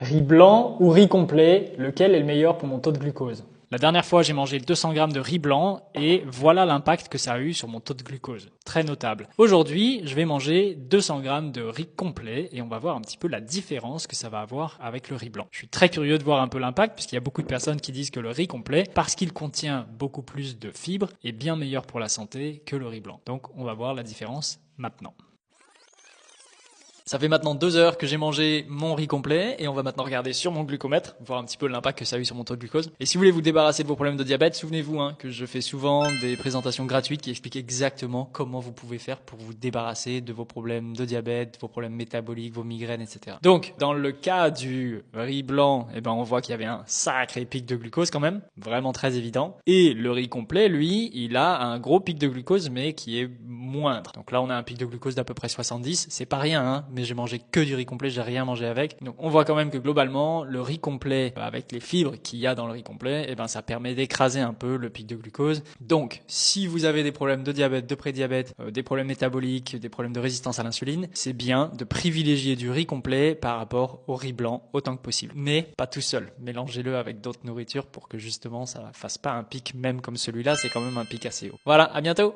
Riz blanc ou riz complet, lequel est le meilleur pour mon taux de glucose? La dernière fois, j'ai mangé 200 grammes de riz blanc et voilà l'impact que ça a eu sur mon taux de glucose. Très notable. Aujourd'hui, je vais manger 200 grammes de riz complet et on va voir un petit peu la différence que ça va avoir avec le riz blanc. Je suis très curieux de voir un peu l'impact puisqu'il y a beaucoup de personnes qui disent que le riz complet, parce qu'il contient beaucoup plus de fibres, est bien meilleur pour la santé que le riz blanc. Donc, on va voir la différence maintenant. Ça fait maintenant 2 heures que j'ai mangé mon riz complet et on va maintenant regarder sur mon glucomètre, voir un petit peu l'impact que ça a eu sur mon taux de glucose. Et si vous voulez vous débarrasser de vos problèmes de diabète, souvenez-vous que je fais souvent des présentations gratuites qui expliquent exactement comment vous pouvez faire pour vous débarrasser de vos problèmes de diabète, vos problèmes métaboliques, vos migraines, etc. Donc, dans le cas du riz blanc, on voit qu'il y avait un sacré pic de glucose quand même, vraiment très évident. Et le riz complet, lui, il a un gros pic de glucose mais qui est moindre. Donc là, on a un pic de glucose d'à peu près 70, c'est pas rien, mais j'ai mangé que du riz complet, j'ai rien mangé avec. Donc on voit quand même que globalement, le riz complet, avec les fibres qu'il y a dans le riz complet, ça permet d'écraser un peu le pic de glucose. Donc, si vous avez des problèmes de diabète, de prédiabète, des problèmes métaboliques, des problèmes de résistance à l'insuline, c'est bien de privilégier du riz complet par rapport au riz blanc autant que possible. Mais pas tout seul. Mélangez-le avec d'autres nourritures pour que justement ça fasse pas un pic même comme celui-là, c'est quand même un pic assez haut. Voilà, à bientôt!